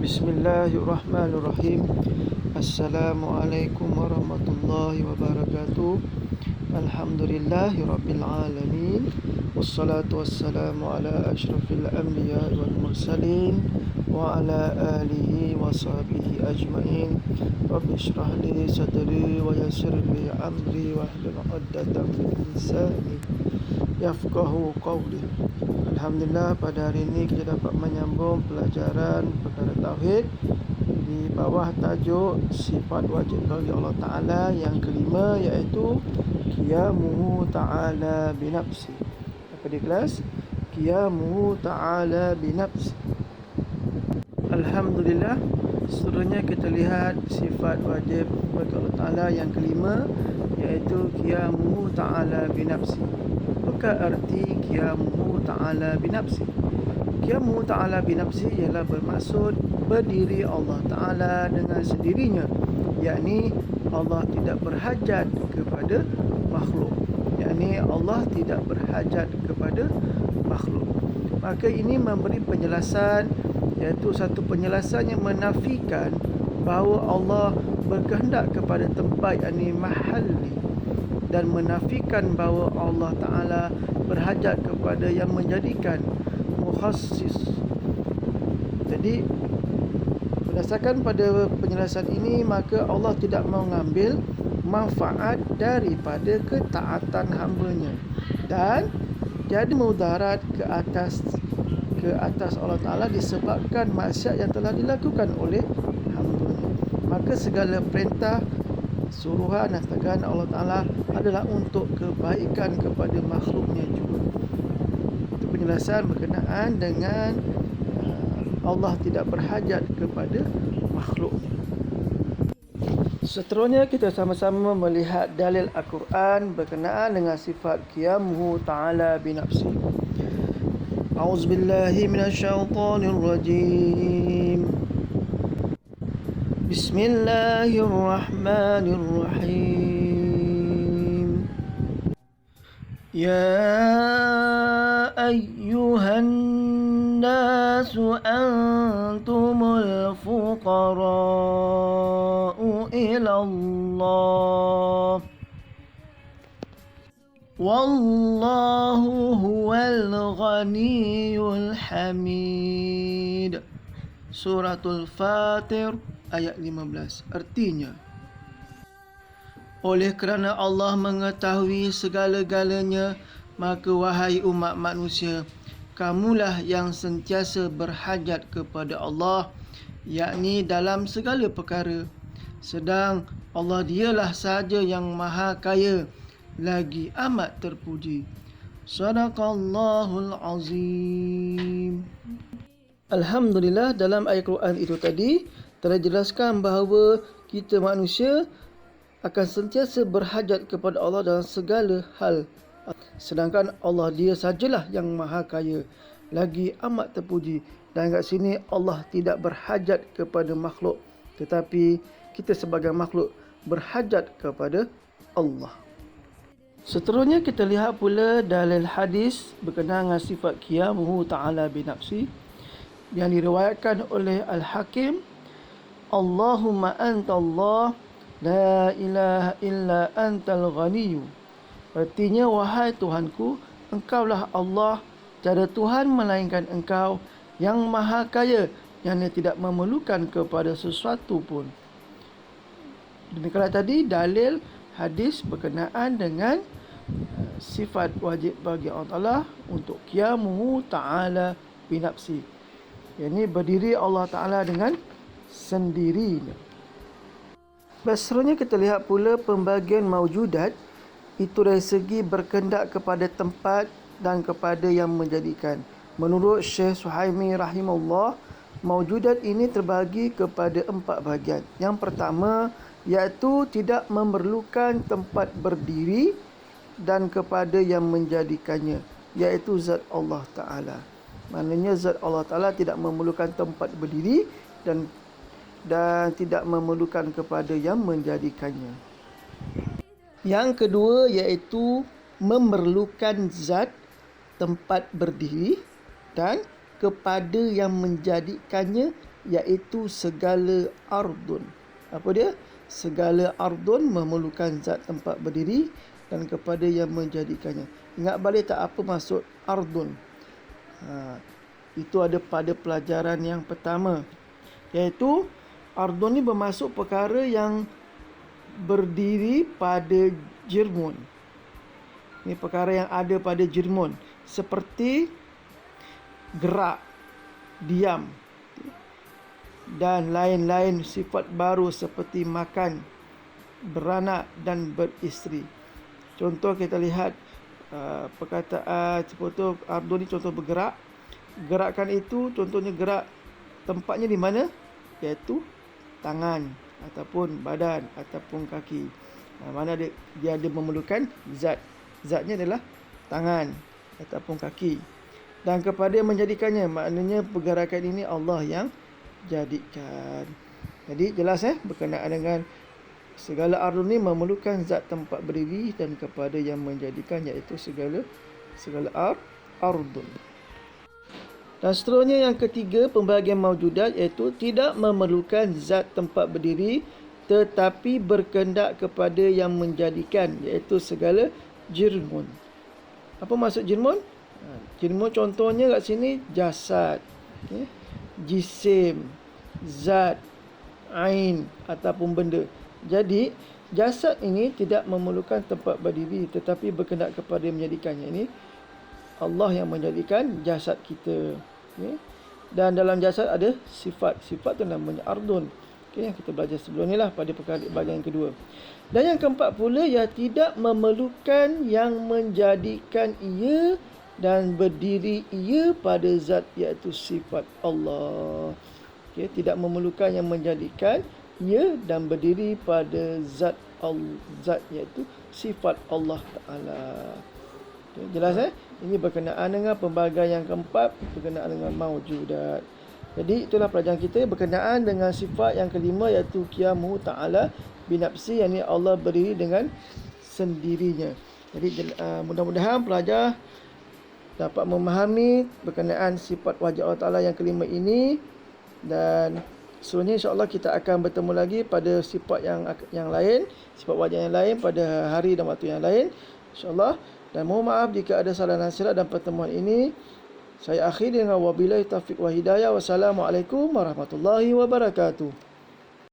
Bismillahirrahmanirrahim. Assalamualaikum warahmatullahi wabarakatuh. Alhamdulillahirabbil alamin. Wassalatu wassalamu ala asyrafil anbiya wal mursalin wa ala alihi wa sahbihi ajmain. Rabbi shrah li sadri wa yassir li amri wahlul 'uqdatam min lisani yafqahu qawli. Alhamdulillah, pada hari ini kita dapat menyambung pelajaran perkara tauhid di bawah tajuk sifat wajib bagi Allah Ta'ala yang kelima, iaitu Qiyamuhu Ta'ala binafsi. Apa di kelas? Qiyamuhu Ta'ala binafsi. Alhamdulillah, seterusnya kita lihat sifat wajib bagi Allah Ta'ala yang kelima, iaitu Qiyamuhu Ta'ala binafsi. Apakah arti Qiyamuhu Ta'ala binafsi? Qiyamuhu Ta'ala binafsi ialah bermaksud berdiri Allah Ta'ala dengan sendirinya, yakni Allah tidak berhajat kepada makhluk, yakni Allah tidak berhajat kepada makhluk. Maka ini memberi penjelasan, iaitu satu penjelasan yang menafikan bahawa Allah berkehendak kepada tempat, yakni mahalli, dan menafikan bahawa Allah Ta'ala berhajat kepada yang menjadikan mukhassis. Jadi berdasarkan pada penjelasan ini, maka Allah tidak mengambil manfaat daripada ketaatan hambanya dan jadi mudarat ke atas Allah Ta'ala disebabkan maksiat yang telah dilakukan oleh hambanya. Maka segala perintah, suruhan dan teguran Allah Ta'ala adalah untuk kebaikan kepada makhluknya juga. Itu penjelasan berkenaan dengan Allah tidak berhajat kepada makhluknya. Seterusnya kita sama-sama melihat dalil Al-Quran berkenaan dengan sifat Qiyamuhu Ta'ala binafsi. A'udzubillahi minasyaitonirrajim. Bismillahirrahmanirrahim. Ya ayyuhan nasu antumul fuqara'u ilallah wallahu huwal ghaniyul hamid. Suratul Fatir ayat 15. Artinya, oleh kerana Allah mengetahui segala-galanya, maka wahai umat manusia, kamulah yang sentiasa berhajat kepada Allah, yakni dalam segala perkara. Sedang Allah dialah sahaja yang maha kaya, lagi amat terpuji. Sadaqallahul azim. Alhamdulillah, dalam ayat Quran itu tadi telah dijelaskan bahawa kita manusia akan sentiasa berhajat kepada Allah dalam segala hal. Sedangkan Allah dia sajalah yang maha kaya, lagi amat terpuji. Dan kat sini Allah tidak berhajat kepada makhluk, tetapi kita sebagai makhluk berhajat kepada Allah. Seterusnya kita lihat pula dalil hadis berkenaan dengan sifat Qiyamuhu Ta'ala binafsi yang diriwayatkan oleh Al-Hakim. Allahumma anta Allah, la ilaha illa antal ghaniyyu. Artinya, wahai Tuhanku, engkaulah Allah, tiada Tuhan melainkan engkau yang maha kaya, yang tidak memerlukan kepada sesuatu pun. Demikianlah tadi dalil hadis berkenaan dengan sifat wajib bagi Allah Ta'ala untuk Qiyamuhu Ta'ala binafsi, yakni berdiri Allah Ta'ala dengan sendirinya. Seterusnya kita lihat pula pembagian maujudat itu dari segi berkendak kepada tempat dan kepada yang menjadikan. Menurut Syekh Suhaimi rahimahullah, maujudat ini terbagi kepada 4 bahagian. Yang pertama, iaitu tidak memerlukan tempat berdiri dan kepada yang menjadikannya, iaitu zat Allah Ta'ala. Maknanya zat Allah Ta'ala tidak memerlukan tempat berdiri dan tidak memerlukan kepada yang menjadikannya. Yang kedua, iaitu memerlukan zat, tempat berdiri dan kepada yang menjadikannya, iaitu segala ardun. Apa dia? Segala ardun memerlukan zat tempat berdiri dan kepada yang menjadikannya. Ingat balik tak apa maksud ardun? Itu ada pada pelajaran yang pertama, iaitu ardun ni bermaksud perkara yang berdiri pada jirmun. Ini perkara yang ada pada jirmun, seperti gerak, diam dan lain-lain sifat baru seperti makan, beranak dan beristeri. Contoh kita lihat perkataan seperti ardun ni contoh bergerak. Gerakan itu contohnya gerak tempatnya di mana? Iaitu tangan ataupun badan ataupun kaki. Mana dia ada memerlukan zat. Zatnya adalah tangan ataupun kaki. Dan kepada yang menjadikannya, maknanya pergerakan ini Allah yang jadikan. Jadi jelas berkenaan dengan segala ardun ni memerlukan zat tempat berdiri dan kepada yang menjadikan, iaitu segala ardun. Dan seterusnya yang ketiga, pembahagian maujudat, iaitu tidak memerlukan zat tempat berdiri tetapi berkehendak kepada yang menjadikan, iaitu segala jirmun. Apa maksud jirmun? Jirmun contohnya kat sini jasad, jisim, zat, ain ataupun benda. Jadi jasad ini tidak memerlukan tempat berdiri tetapi berkehendak kepada yang menjadikannya. Ini Allah yang menjadikan jasad kita. Dan dalam jasad ada sifat. Sifat tu namanya ardun. Yang kita belajar sebelum ni lah pada bahagian kedua. Dan yang keempat pula, ia tidak memerlukan yang menjadikan ia dan berdiri ia pada zat, iaitu sifat Allah. Tidak memerlukan yang menjadikan ia dan berdiri pada zat iaitu sifat Allah Ta'ala. Jelas Ini berkenaan dengan pembahagian yang keempat, berkenaan dengan maujudat. Jadi itulah pelajaran kita berkenaan dengan sifat yang kelima, iaitu qiyamuhu ta'ala binafsi, yang ini Allah berdiri dengan sendirinya. Jadi mudah-mudahan pelajar dapat memahami berkenaan sifat wajah Allah Ta'ala yang kelima ini. Dan seterusnya insya-Allah kita akan bertemu lagi pada sifat yang lain, sifat wajah yang lain pada hari dan waktu yang lain, insya-Allah. Dan mohon maaf jika ada salah dan silap dalam pertemuan ini. Saya akhiri dengan wabillahi taufiq wa hidayah. Wassalamualaikum warahmatullahi wabarakatuh.